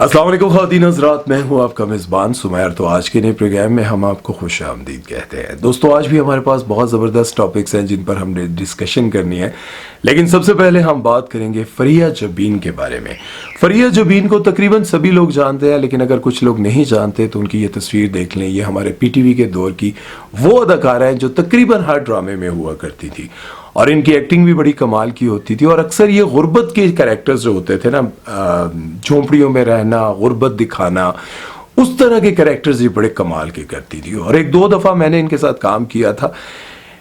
अस्सलाम वालेकुम ख़वातीन हज़रात, मैं हूं आपका मेज़बान सुमैर। तो आज के नए प्रोग्राम में हम आपको खुश आमदीद कहते हैं। दोस्तों, आज भी हमारे पास बहुत ज़बरदस्त टॉपिक्स हैं जिन पर हमने डिस्कशन करनी है, लेकिन सबसे पहले हम बात करेंगे फरिया जबीन के बारे में। फरिया जबीन को तकरीबन सभी लोग जानते हैं, लेकिन अगर कुछ लोग नहीं जानते तो उनकी ये तस्वीर देख लें। ये हमारे PTV के दौर की वो अदाकारा हैं जो तकरीबन हर ड्रामे में हुआ करती थी और इनकी एक्टिंग भी बड़ी कमाल की होती थी। और अक्सर ये गुर्बत के कैरेक्टर्स जो होते थे ना, झोंपड़ियों में रहना, गुर्बत दिखाना, उस तरह के कैरेक्टर्स ये बड़े कमाल के करती थी। और एक दो दफ़ा मैंने इनके साथ काम किया था,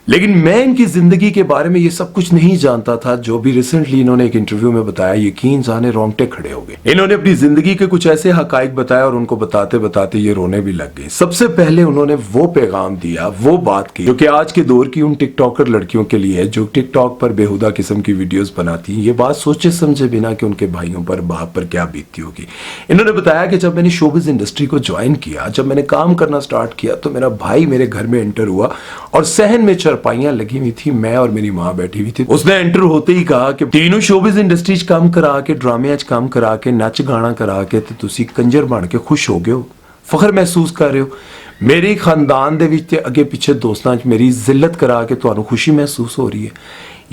लेकिन मैं इनकी ज़िंदगी के बारे में ये सब कुछ नहीं जानता था जो भी रिसेंटली इन्होंने एक इंटरव्यू में बताया। यकीन जाने रोंगटे खड़े हो गए। इन्होंने अपनी ज़िंदगी के कुछ ऐसे हकाइक बताया और उनको बताते बताते ये रोने भी लग गए। सबसे पहले उन्होंने वो पैगाम दिया, वो बात की जो कि आज के दौर की उन टिकटॉकर लड़कियों के लिए है जो टिकटॉक पर बेहुदा किस्म की वीडियोस बनाती हैं। ये बात सोचे समझे बिना कि उनके भाइयों पर, बाप पर क्या बीतती होगी। इन्होंने बताया कि जब मैंने शोबिज़ इंडस्ट्री को ज्वाइन किया, जब मैंने काम करना स्टार्ट किया, तो मेरा भाई मेरे घर में एंटर हुआ और सहन में पाइयां लगी हुई थी, मैं और मेरी मां बैठी हुई थी। उसने एंटर होते ही कहा कि तीनों शोबिज़ इंडस्ट्री च काम करा के, ड्रामे च काम करा के, नच गाना करा के ते तुसी कंजर बन के खुश हो गए हो, फखर महसूस कर रहे हो। मेरे खानदान दे विच ते अगे पिछे दोस्तां च मेरी जिल्लत करा के तुहानू खुशी महसूस हो रही है।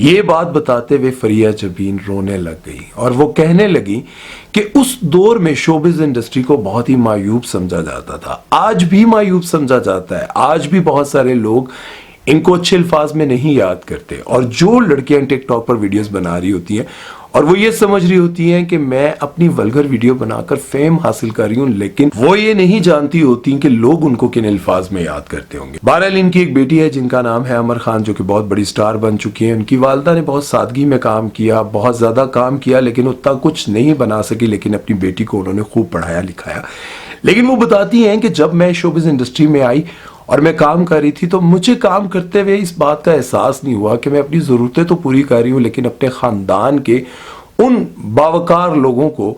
ये बात बताते हुए फरिया जबीन रोने लग गई और वो कहने लगी कि उस दौर में शोबिज़ इंडस्ट्री को बहुत ही मायूब समझा जाता था, आज भी मायूब समझा जाता है। आज भी बहुत सारे लोग इनको अच्छे अल्फाज में नहीं याद करते। और जो लड़कियां टिकटॉक पर वीडियोस बना रही होती हैं और वो ये समझ रही होती हैं कि मैं अपनी वल्गर वीडियो बनाकर फेम हासिल कर रही हूँ, लेकिन वो ये नहीं जानती होती कि लोग उनको किन अल्फाज में याद करते होंगे। बहरहाल इनकी एक बेटी है जिनका नाम है अमर खान, जो कि बहुत बड़ी स्टार बन चुकी है। उनकी वालदा ने बहुत सादगी में काम किया, बहुत ज्यादा काम किया, लेकिन उतना कुछ नहीं बना सकी। लेकिन अपनी बेटी को उन्होंने खूब पढ़ाया लिखाया। लेकिन वो बताती हैं कि जब मैं शोबिज़ इंडस्ट्री में आई और मैं काम कर रही थी, तो मुझे काम करते हुए इस बात का एहसास नहीं हुआ कि मैं अपनी ज़रूरतें तो पूरी कर रही हूँ, लेकिन अपने ख़ानदान के उन बावकार लोगों को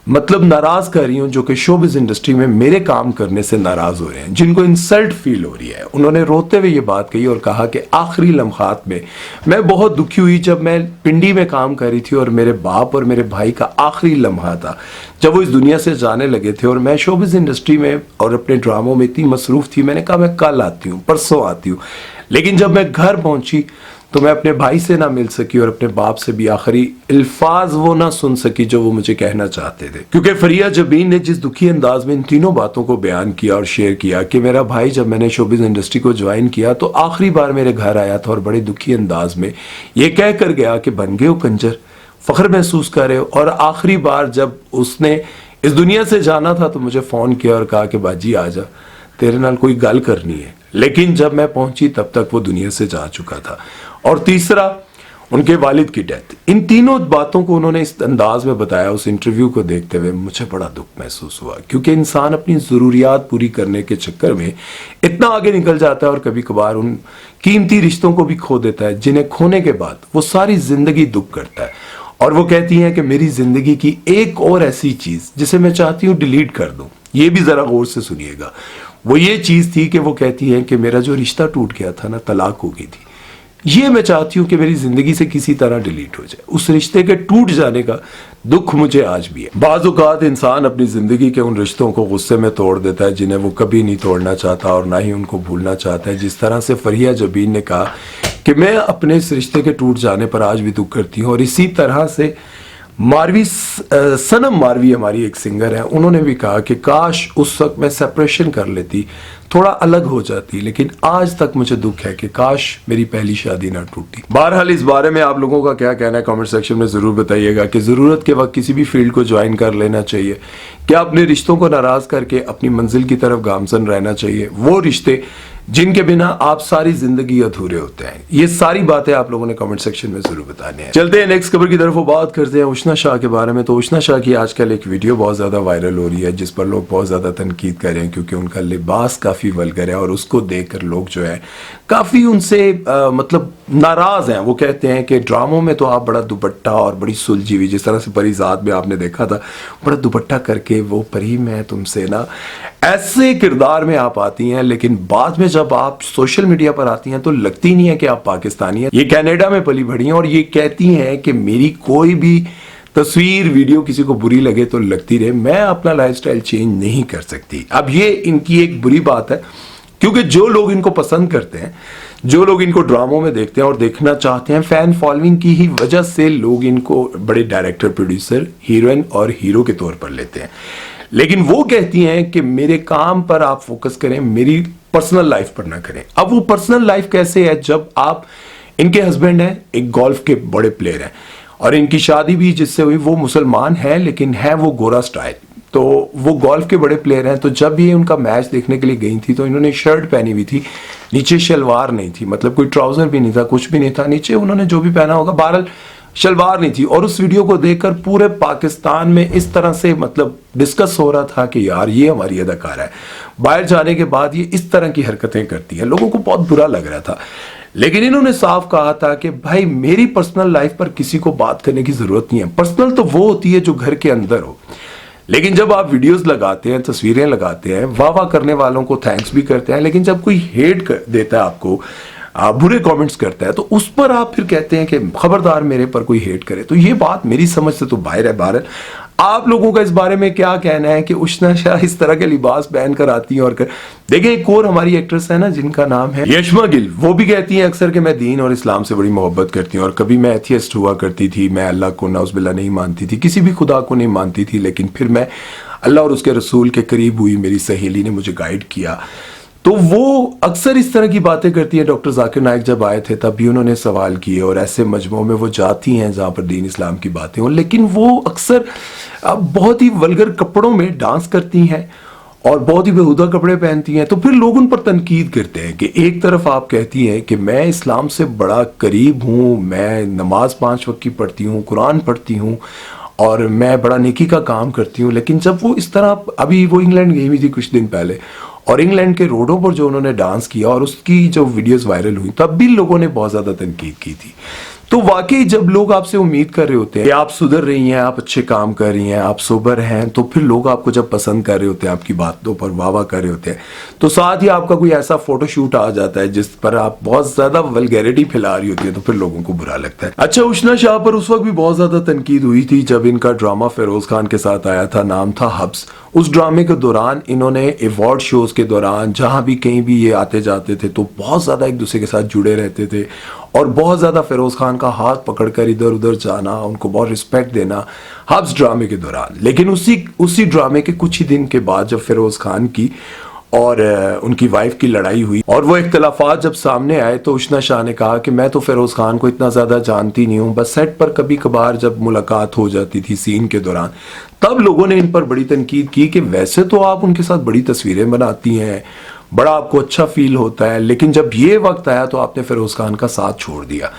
मतलब नाराज़ कर रही हूँ जो कि शोबिज़ इंडस्ट्री में मेरे काम करने से नाराज़ हो रहे हैं, जिनको इंसल्ट फील हो रही है। उन्होंने रोते हुए ये बात कही और कहा कि आखिरी लम्हात में मैं बहुत दुखी हुई जब मैं पिंडी में काम कर रही थी और मेरे बाप और मेरे भाई का आखिरी लम्हा था जब वो इस दुनिया से जाने लगे थे। और मैं शोबिज़ इंडस्ट्री में और अपने ड्रामों में इतनी मसरूफ़ थी, मैंने कहा मैं कल आती हूँ, परसों आती हूँ। लेकिन जब मैं घर पहुंची तो मैं अपने भाई से ना मिल सकी और अपने बाप से भी आखिरी अल्फाज वो ना सुन सकी जो वो मुझे कहना चाहते थे। क्योंकि फरिया जबीन ने जिस दुखी अंदाज में इन तीनों बातों को बयान किया और शेयर किया कि मेरा भाई जब मैंने शोबिज़ इंडस्ट्री को ज्वाइन किया तो आखिरी बार मेरे घर आया था और बड़े दुखी अंदाज में ये कह कर गया कि बन गए हो कंजर, फख्र महसूस कर रहे हो। और आखिरी बार जब उसने इस दुनिया से जाना था तो मुझे फ़ोन किया और कहा कि बाजी आ जा, तेरे नाल कोई गल करनी है। लेकिन जब मैं पहुंची तब तक वो दुनिया से जा चुका था। और तीसरा, उनके वालिद की डेथ। इन तीनों बातों को उन्होंने इस अंदाज में बताया। उस इंटरव्यू को देखते हुए मुझे बड़ा दुख महसूस हुआ, क्योंकि इंसान अपनी ज़रूरियात पूरी करने के चक्कर में इतना आगे निकल जाता है और कभी कभार उन कीमती रिश्तों को भी खो देता है, जिन्हें खोने के बाद वो सारी ज़िंदगी दुख करता है। और वो कहती हैं कि मेरी ज़िंदगी की एक और ऐसी चीज़ जिसे मैं चाहती हूँ डिलीट कर दूँ, ये भी ज़रा गौर से सुनिएगा। वो ये चीज़ थी कि वो कहती हैं कि मेरा जो रिश्ता टूट गया था ना, तलाक हो गई थी, ये मैं चाहती हूँ कि मेरी ज़िंदगी से किसी तरह डिलीट हो जाए। उस रिश्ते के टूट जाने का दुख मुझे आज भी है। बाज़ औक़ात इंसान अपनी ज़िंदगी के उन रिश्तों को गुस्से में तोड़ देता है जिन्हें वो कभी नहीं तोड़ना चाहता और ना ही उनको भूलना चाहता है। जिस तरह से फरिया जबीन ने कहा कि मैं अपने इस रिश्ते के टूट जाने पर आज भी दुख करती हूँ। और इसी तरह से मारवी, सनम मारवी हमारी एक सिंगर है, उन्होंने भी कहा कि काश उस वक्त मैं सेपरेशन कर लेती, थोड़ा अलग हो जाती, लेकिन आज तक मुझे दुख है कि काश मेरी पहली शादी ना टूटी। बहरहाल इस बारे में आप लोगों का क्या कहना है कमेंट सेक्शन में ज़रूर बताइएगा कि ज़रूरत के वक्त किसी भी फील्ड को ज्वाइन कर लेना चाहिए, क्या अपने रिश्तों को नाराज़ करके अपनी मंजिल की तरफ गामजन रहना चाहिए, वो रिश्ते जिनके बिना आप सारी जिंदगी अधूरे होते हैं। ये सारी बातें आप लोगों ने कमेंट सेक्शन में जरूर बतानी है। चलते हैं नेक्स्ट खबर की तरफ, वो बात करते हैं उष्णा शाह के बारे में। तो उष्णा शाह की आजकल एक वीडियो बहुत ज्यादा वायरल हो रही है जिस पर लोग बहुत ज्यादा तनकीद कर रहे हैं, क्योंकि उनका लिबास काफी वल्गर है और उसको देखकर लोग जो है काफी उनसे मतलब नाराज हैं। वो कहते हैं कि ड्रामों में तो आप बड़ा दुपट्टा और बड़ी सुलझी हुई, जिस तरह से परीजाद में आपने देखा था, बड़ा दुपट्टा करके वो परी मैं तुमसे ना, ऐसे किरदार में आप आती हैं, लेकिन बाद में जब आप सोशल मीडिया पर आती हैं तो लगती नहीं है कि आप पाकिस्तानी हैं। ये कनाडा में पली बढ़ी हैं और ये कहती हैं कि मेरी कोई भी तस्वीर वीडियो किसी को बुरी लगे तो लगती रहे, मैं अपना लाइफस्टाइल चेंज नहीं कर सकती। अब ये इनकी एक बुरी बात है, क्योंकि जो लोग इनको पसंद करते हैं, जो लोग इनको ड्रामों में देखते हैं और देखना चाहते हैं, फैन फॉलोइंग की ही वजह से लोग इनको बड़े डायरेक्टर, प्रोड्यूसर, हीरोइन और हीरो के तौर पर लेते हैं। लेकिन वो कहती हैं कि मेरे काम पर आप फोकस करें, मेरी पर्सनल लाइफ पर ना करें। अब वो पर्सनल लाइफ कैसे है, जब आप, इनके हस्बैंड हैं एक गोल्फ के बड़े प्लेयर हैं और इनकी शादी भी जिससे हुई वो मुसलमान है, लेकिन है वो गोरा स्टाइल, तो वो गोल्फ के बड़े प्लेयर हैं। तो जब ये उनका मैच देखने के लिए गई थी तो इन्होंने शर्ट पहनी हुई थी, नीचे शलवार नहीं थी, मतलब कोई ट्राउजर भी नहीं था, कुछ भी नहीं था, नीचे उन्होंने जो भी पहना होगा, बहरहाल शलवार नहीं थी। और उस वीडियो को देखकर पूरे पाकिस्तान में इस तरह से मतलब डिस्कस हो रहा था कि यार ये हमारी अदाकारा है, बाहर जाने के बाद ये इस तरह की हरकतें करती है, लोगों को बहुत बुरा लग रहा था। लेकिन इन्होंने साफ कहा था कि भाई मेरी पर्सनल लाइफ पर किसी को बात करने की जरूरत नहीं है, पर्सनल तो वो होती है जो घर के अंदर हो। लेकिन जब आप वीडियोस लगाते हैं, तस्वीरें लगाते हैं, वाह वाह करने वालों को थैंक्स भी करते हैं, लेकिन जब कोई हेट देता है आपको, बुरे कमेंट्स करता है, तो उस पर आप फिर कहते हैं कि खबरदार मेरे पर कोई हेट करे। तो ये बात मेरी समझ से तो बाहर है। बाहर आप लोगों का इस बारे में क्या कहना है कि उष्णा शाह इस तरह के लिबास पहन कर आती हैं और देखिए एक और हमारी एक्ट्रेस है ना जिनका नाम है यशमा गिल, वो भी कहती हैं अक्सर कि मैं दीन और इस्लाम से बड़ी मोहब्बत करती हूँ और कभी मैं एथियस्ट हुआ करती थी, मैं अल्लाह को नाउज़ुबिल्ला नहीं मानती थी, किसी भी खुदा को नहीं मानती थी, लेकिन फिर मैं अल्लाह और उसके रसूल के करीब हुई, मेरी सहेली ने मुझे गाइड किया। तो वो अक्सर इस तरह की बातें करती है। डॉक्टर जाकिर नाइक जब आए थे तब भी उन्होंने सवाल किए और ऐसे मजमुओं में वो जाती हैं जहाँ पर दीन इस्लाम की बातें हों, लेकिन वो अक्सर बहुत ही वल्गर कपड़ों में डांस करती हैं और बहुत ही बेहुदा कपड़े पहनती हैं। तो फिर लोग उन पर तनकीद करते हैं कि एक तरफ आप कहती हैं कि मैं इस्लाम से बड़ा करीब हूँ, मैं नमाज 5 वक्त की पढ़ती हूँ, कुरान पढ़ती हूँ और मैं बड़ा नेकी का काम करती हूँ, लेकिन जब वो इस तरह, अभी वो इंग्लैंड गई हुई थी कुछ दिन पहले और इंग्लैंड के रोडों पर जो उन्होंने डांस किया और उसकी जो वीडियोस वायरल हुई तब भी लोगों ने बहुत ज़्यादा तनकीद की थी। तो वाकई जब लोग आपसे उम्मीद कर रहे होते हैं कि आप सुधर रही हैं, आप अच्छे काम कर रही हैं, आप सोबर हैं, तो फिर लोग आपको जब पसंद कर रहे होते हैं, आपकी बातों पर वाह वाह कर रहे होते हैं, तो साथ ही आपका कोई ऐसा फोटोशूट आ जाता है जिस पर आप बहुत ज्यादा वल्गैरिटी फैला रही होती है, तो फिर लोगों को बुरा लगता है। अच्छा, उष्णा शाह पर उस वक्त भी बहुत ज्यादा तनकीद हुई थी जब इनका ड्रामा फिरोज खान के साथ आया था, नाम था हब्स। उस ड्रामे के दौरान इन्होंने अवार्ड शोज के दौरान जहां भी कहीं भी ये आते जाते थे तो बहुत ज्यादा एक दूसरे के साथ जुड़े रहते थे और बहुत ज्यादा फिरोज खान का हाथ पकड़कर इधर उधर जाना, उनको बहुत रिस्पेक्ट देना हब्स ड्रामे के दौरान। लेकिन उसी ड्रामे के कुछ ही दिन के बाद जब फिरोज खान की और उनकी वाइफ की लड़ाई हुई और वो इख्तलाफात जब सामने आए तो उष्णा शाह ने कहा कि मैं तो फिरोज खान को इतना ज्यादा जानती नहीं हूँ, बस सेट पर कभी कभार जब मुलाकात हो जाती थी सीन के दौरान, तब लोगों ने इन पर बड़ी तनकीद की कि वैसे तो आप उनके साथ बड़ी तस्वीरें बनाती हैं, बड़ा आपको अच्छा फील होता है, लेकिन जब ये वक्त आया तो आपने फिरोज खान का साथ छोड़ दिया।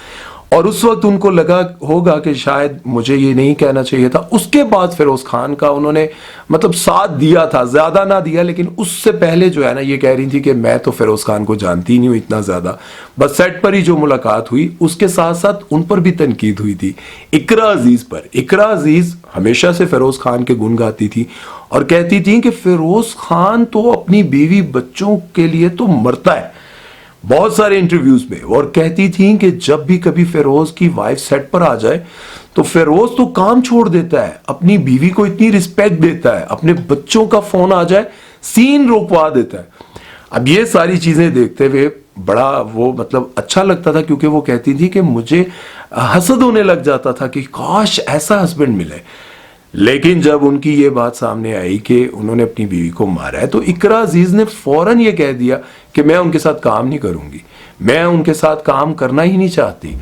और उस वक्त उनको लगा होगा कि शायद मुझे ये नहीं कहना चाहिए था। उसके बाद फिरोज खान का उन्होंने मतलब साथ दिया था, ज्यादा ना दिया, लेकिन उससे पहले जो है ना ये कह रही थी कि मैं तो फिरोज खान को जानती नहीं हूँ इतना ज्यादा, बस सेट पर ही जो मुलाकात हुई उसके साथ साथ उन पर भी तनकीद हुई थी इकरा अजीज पर। इकरा अजीज हमेशा से फिरोज खान के गुण गाती थी और कहती थी कि फिरोज खान तो अपनी बीवी बच्चों के लिए तो मरता है, बहुत सारे इंटरव्यूज में, और कहती थी कि जब भी कभी फिरोज की वाइफ सेट पर आ जाए तो फिरोज तो काम छोड़ देता है, अपनी बीवी को इतनी रिस्पेक्ट देता है, अपने बच्चों का फोन आ जाए सीन रोकवा देता है। अब ये सारी चीजें देखते हुए बड़ा वो मतलब अच्छा लगता था, क्योंकि वो कहती थी कि मुझे हसद होने लग जाता था कि काश ऐसा हस्बैंड मिले। लेकिन जब उनकी ये बात सामने आई कि उन्होंने अपनी बीवी को मारा है तो इकरा अजीज ने फौरन ये कह दिया कि मैं उनके साथ काम नहीं करूंगी, मैं उनके साथ काम करना ही नहीं चाहती।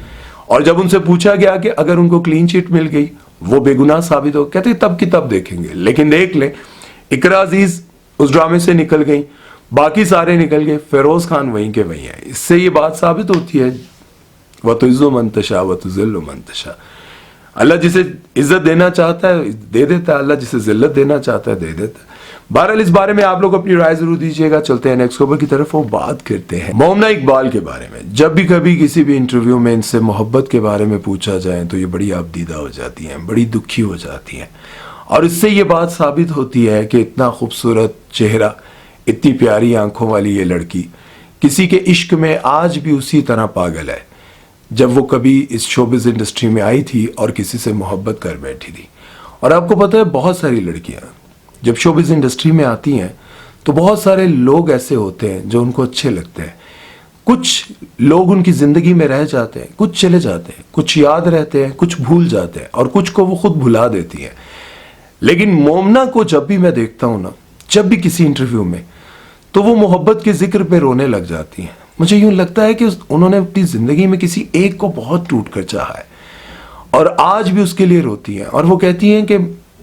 और जब उनसे पूछा गया कि अगर उनको क्लीन चिट मिल गई, वो बेगुनाह साबित हो, कहते तब की तब देखेंगे। लेकिन देख ले, इकरा अजीज उस ड्रामे से निकल गई, बाकी सारे निकल गए, फिरोज खान वहीं के वहीं है। इससे ये बात साबित होती है वतुइज़्ज़ु मन तशा वतुज़िल्लु मन तशा, अल्लाह जिसे इज्जत देना चाहता है दे देता है, अल्लाह जिसे जिल्लत देना चाहता है दे देता है। बहरहाल इस बारे में आप लोग अपनी राय जरूर दीजिएगा। चलते हैं नेक्स्ट खबर की तरफ और बात करते हैं मोमना इकबाल के बारे में। जब भी कभी किसी भी इंटरव्यू में इनसे मोहब्बत के बारे में पूछा जाए तो ये बड़ी आपदीदा हो जाती हैं, बड़ी दुखी हो जाती हैं, और इससे ये बात साबित होती है कि इतना खूबसूरत चेहरा, इतनी प्यारी आंखों वाली ये लड़की किसी के इश्क में आज भी उसी तरह पागल है جب وہ کبھی اس شوبز انڈسٹری میں آئی تھی اور کسی سے محبت کر بیٹھی تھی. اور آپ کو پتہ ہے بہت ساری لڑکیاں جب شوبز انڈسٹری میں آتی ہیں تو بہت سارے لوگ ایسے ہوتے ہیں جو ان کو اچھے لگتے ہیں. کچھ لوگ ان کی زندگی میں رہ جاتے ہیں, کچھ چلے جاتے ہیں, کچھ یاد رہتے ہیں, کچھ بھول جاتے ہیں, اور کچھ کو وہ خود بھلا دیتی ہیں. لیکن مومنا کو جب بھی میں دیکھتا ہوں نا, جب بھی کسی انٹرویو میں, تو وہ محبت کے ذکر پہ رونے لگ جاتی ہیں. مجھے یوں لگتا ہے کہ انہوں نے اپنی زندگی میں کسی ایک کو بہت ٹوٹ کر چاہا ہے اور آج بھی اس کے لیے روتی ہیں. اور وہ کہتی ہیں کہ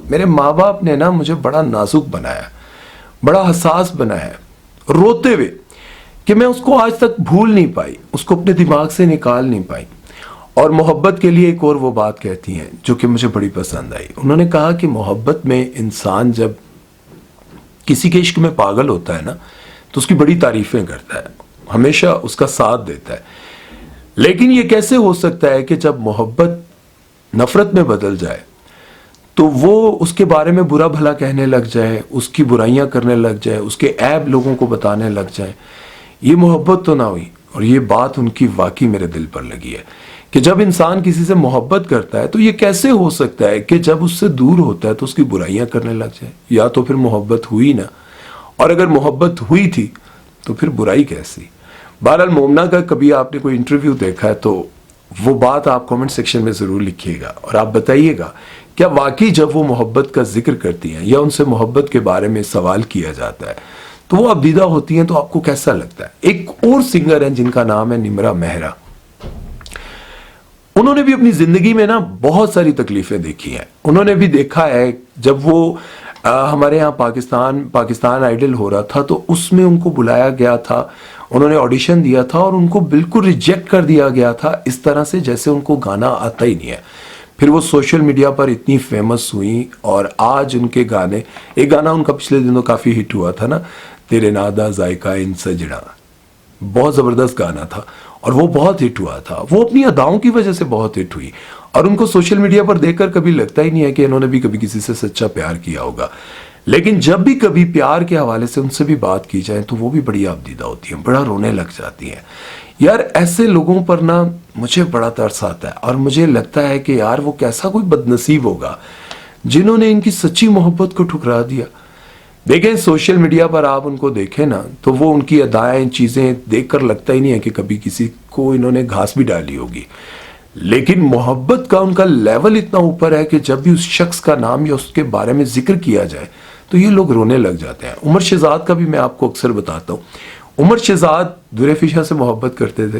میرے ماں باپ نے نا مجھے بڑا نازک بنایا, بڑا حساس بنایا, روتے ہوئے, کہ میں اس کو آج تک بھول نہیں پائی, اس کو اپنے دماغ سے نکال نہیں پائی. اور محبت کے لیے ایک اور وہ بات کہتی ہیں جو کہ مجھے بڑی پسند آئی. انہوں نے کہا کہ محبت میں انسان جب کسی کے عشق میں پاگل ہوتا ہے نا تو اس کی بڑی تعریفیں کرتا ہے, ہمیشہ اس کا ساتھ دیتا ہے. لیکن یہ کیسے ہو سکتا ہے کہ جب محبت نفرت میں بدل جائے تو وہ اس کے بارے میں برا بھلا کہنے لگ جائے, اس کی برائیاں کرنے لگ جائے, اس کے عیب لوگوں کو بتانے لگ جائے. یہ محبت تو نہ ہوئی. اور یہ بات ان کی واقعی میرے دل پر لگی ہے کہ جب انسان کسی سے محبت کرتا ہے تو یہ کیسے ہو سکتا ہے کہ جب اس سے دور ہوتا ہے تو اس کی برائیاں کرنے لگ جائے. یا تو پھر محبت ہوئی نہ, اور اگر محبت ہوئی تھی تو پھر برائی کیسی. بہرحال مومنا کا کبھی آپ نے کوئی انٹرویو دیکھا ہے تو وہ بات آپ کامنٹ سیکشن میں ضرور لکھیے گا, اور آپ بتائیے گا کیا واقعی جب وہ محبت کا ذکر کرتی ہیں یا ان سے محبت کے بارے میں سوال کیا جاتا ہے تو وہ ابدیدہ ہوتی ہیں تو آپ کو کیسا لگتا ہے. ایک اور سنگر ہیں جن کا نام ہے نمرا مہرا. انہوں نے بھی اپنی زندگی میں نا بہت ساری تکلیفیں دیکھی ہیں. انہوں نے بھی دیکھا ہے جب وہ ہمارے یہاں پاکستان آئیڈل ہو رہا تھا تو اس میں ان کو بلایا گیا تھا, انہوں نے آڈیشن دیا تھا اور ان کو بالکل ریجیکٹ کر دیا گیا تھا اس طرح سے جیسے ان کو گانا آتا ہی نہیں ہے. پھر وہ سوشل میڈیا پر اتنی فیمس ہوئی اور آج ان کے گانے, ایک گانا ان کا پچھلے دنوں کافی ہٹ ہوا تھا نا, تیرے نادا ذائقہ ان سجڑا, بہت زبردست گانا تھا اور وہ بہت ہٹ ہوا تھا. وہ اپنی اداؤں کی وجہ سے بہت ہٹ ہوئی اور ان کو سوشل میڈیا پر دیکھ کر کبھی لگتا ہی نہیں ہے کہ انہوں نے بھی کبھی کسی سے سچا پیار کیا ہوگا. لیکن جب بھی کبھی پیار کے حوالے سے ان سے بھی بات کی جائے تو وہ بھی بڑی آبدیدہ ہوتی ہیں, بڑا رونے لگ جاتی ہیں. یار ایسے لوگوں پر نا مجھے بڑا ترس آتا ہے اور مجھے لگتا ہے کہ یار وہ کیسا کوئی بد نصیب ہوگا جنہوں نے ان کی سچی محبت کو ٹھکرا دیا. دیکھیں سوشل میڈیا پر آپ ان کو دیکھیں نا تو وہ ان کی ادائیں چیزیں دیکھ کر لگتا ہی نہیں ہے کہ کبھی کسی کو انہوں نے گھاس بھی ڈالی ہوگی. لیکن محبت کا ان کا لیول اتنا اوپر ہے کہ جب بھی اس شخص کا نام یا اس کے بارے میں ذکر کیا جائے تو یہ لوگ رونے لگ جاتے ہیں. عمر شہزاد کا بھی میں آپ کو اکثر بتاتا ہوں. عمر شہزاد دریافی شاہ سے محبت کرتے تھے.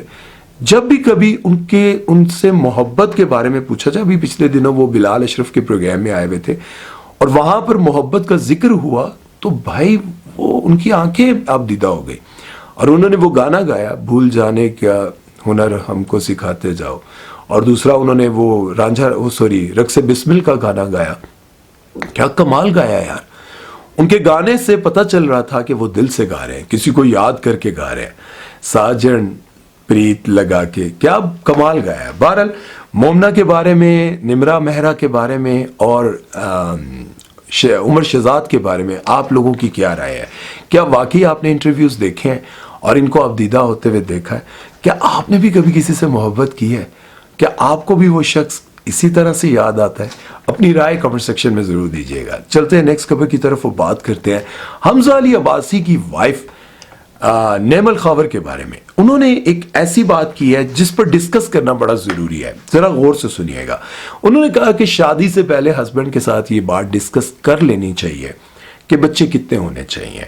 جب بھی کبھی ان سے محبت کے بارے میں پوچھا جائے, ابھی پچھلے دنوں وہ بلال اشرف کے پروگرام میں آئے ہوئے تھے اور وہاں پر محبت کا ذکر ہوا تو بھائی وہ ان کی آنکھیں آبدیدہ ہو گئی اور انہوں نے وہ گانا گایا, بھول جانے کا ہنر ہم کو سکھاتے جاؤ, اور دوسرا انہوں نے وہ رقص بسمل کا گانا گایا. کیا کمال گایا یار. ان کے گانے سے پتہ چل رہا تھا کہ وہ دل سے گا رہے ہیں, کسی کو یاد کر کے گا رہے ہیں. ساجن پریت لگا کے, کیا کمال گایا ہے. بہرحال مومنا کے بارے میں, نمرا مہرا کے بارے میں اور عمر شہزاد کے بارے میں آپ لوگوں کی کیا رائے ہے؟ کیا واقعی آپ نے انٹرویوز دیکھے ہیں اور ان کو ابدیدہ ہوتے ہوئے دیکھا ہے؟ کیا آپ نے بھی کبھی کسی سے محبت کی ہے؟ کیا آپ کو بھی وہ شخص اسی طرح سے یاد آتا ہے؟ اپنی رائے کمنٹ سیکشن میں ضرور دیجیے گا. چلتے ہیں نیکسٹ خبر کی طرف, وہ بات کرتے ہیں حمزہ علی عباسی کی وائف نیمل خاور کے بارے میں. انہوں نے ایک ایسی بات کی ہے جس پر ڈسکس کرنا بڑا ضروری ہے, ذرا غور سے سنیے گا. انہوں نے کہا کہ شادی سے پہلے ہسبینڈ کے ساتھ یہ بات ڈسکس کر لینی چاہیے کہ بچے کتنے ہونے چاہیے.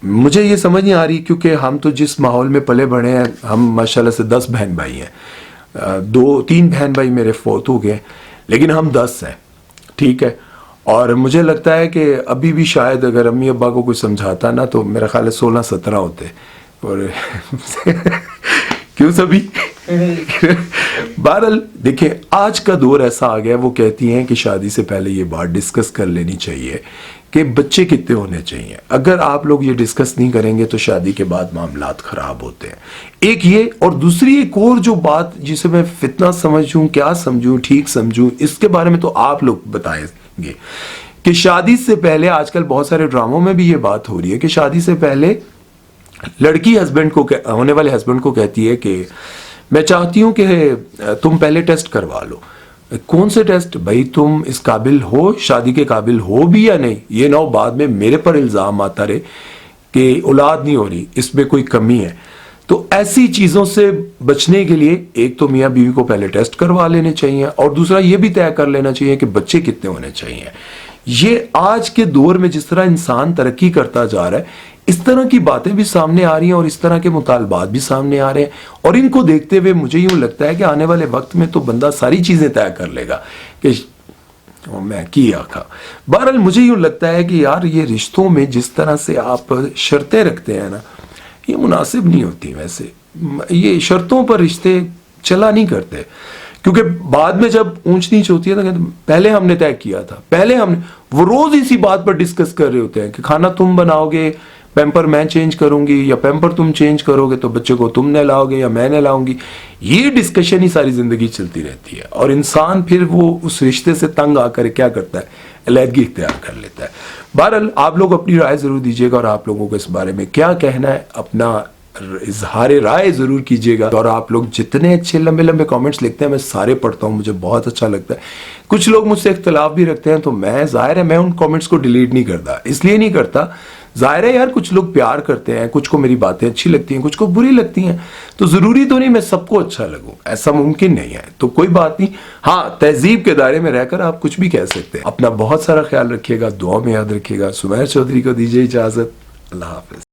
مجھے یہ سمجھ نہیں آ رہی کیونکہ ہم تو جس ماحول میں پلے بڑھے ہیں, ہم ماشاءاللہ سے 10 بہن بھائی ہیں, 3 بہن بھائی میرے فوت ہو گئے لیکن ہم 10 ہیں, ٹھیک ہے. اور مجھے لگتا ہے کہ ابھی بھی شاید اگر امی ابا کو کچھ سمجھاتا نا تو میرا خیال ہے 16-17 ہوتے. اور کیوں سبھی بہرحال دیکھیں آج کا دور ایسا آ گیا, وہ کہتی ہیں کہ شادی سے پہلے یہ بات ڈسکس کر لینی چاہیے کہ بچے کتنے ہونے چاہیے. اگر آپ لوگ یہ ڈسکس نہیں کریں گے تو شادی کے بعد معاملات خراب ہوتے ہیں. ایک یہ, اور دوسری ایک اور جو بات جسے میں فتنہ سمجھوں, کیا سمجھوں, ٹھیک سمجھوں, اس کے بارے میں تو آپ لوگ بتائیں گے کہ شادی سے پہلے آج کل بہت سارے ڈراموں میں بھی یہ بات ہو رہی ہے کہ شادی سے پہلے لڑکی ہونے والے ہسبینڈ کو کہتی ہے کہ میں چاہتی ہوں کہ تم پہلے ٹیسٹ کروا لو. کون سے ٹیسٹ؟ بھائی تم اس قابل ہو، شادی کے قابل ہو بھی یا نہیں. یہ نہ ہو بعد میں میرے پر الزام آتا رہے کہ اولاد نہیں ہو رہی، اس میں کوئی کمی ہے. تو ایسی چیزوں سے بچنے کے لیے ایک تو میاں بیوی کو پہلے ٹیسٹ کروا لینے چاہیے، اور دوسرا یہ بھی طے کر لینا چاہیے کہ بچے کتنے ہونے چاہیے. یہ آج کے دور میں جس طرح انسان ترقی کرتا جا رہا ہے، اس طرح کی باتیں بھی سامنے آ رہی ہیں اور اس طرح کے مطالبات بھی سامنے آ رہے ہیں، اور ان کو دیکھتے ہوئے مجھے یوں لگتا ہے کہ آنے والے وقت میں تو بندہ ساری چیزیں طے کر لے گا کہ میں کیا تھا. بہرحال مجھے یوں لگتا ہے کہ یار یہ رشتوں میں جس طرح سے آپ شرطیں رکھتے ہیں نا، یہ مناسب نہیں ہوتی. ویسے یہ شرطوں پر رشتے چلا نہیں کرتے، کیونکہ بعد میں جب اونچ نیچ ہوتی ہے تو کہتے ہیں پہلے ہم نے طے کیا تھا، پہلے ہم نے. وہ روز اسی بات پر ڈسکس کر رہے ہوتے ہیں کہ کھانا تم بناؤ گے، پیمپر میں چینج کروں گی، یا پیمپر تم چینج کرو گے تو بچے کو تم نے لاؤ گے یا میں نے لاؤں گی. یہ ڈسکشن ہی ساری زندگی چلتی رہتی ہے، اور انسان پھر وہ اس رشتے سے تنگ آ کر کیا کرتا ہے؟ علیحدگی اختیار کر لیتا ہے. بہرحال آپ لوگ اپنی رائے ضرور دیجیے گا، اور آپ لوگوں کو اس بارے میں کیا کہنا ہے اپنا اظہار رائے ضرور کیجیے گا. اور آپ لوگ جتنے اچھے لمبے لمبے کامنٹس لکھتے ہیں میں سارے پڑھتا ہوں، مجھے بہت اچھا لگتا ہے. کچھ لوگ مجھ سے اختلاف بھی رکھتے ہیں تو میں ظاہر ہے میں ان کامنٹس کو ڈیلیٹ نہیں کرتا. اس لیے نہیں کرتا، ظاہر ہے یار کچھ لوگ پیار کرتے ہیں، کچھ کو میری باتیں اچھی لگتی ہیں، کچھ کو بری لگتی ہیں، تو ضروری تو نہیں میں سب کو اچھا لگوں، ایسا ممکن نہیں ہے. تو کوئی بات نہیں، ہاں تہذیب کے دائرے میں رہ کر آپ کچھ بھی کہہ سکتے ہیں. اپنا بہت سارا خیال رکھیے گا، دعا میں یاد رکھیے گا. سمیر چودھری کو دیجیے اجازت. اللہ حافظ.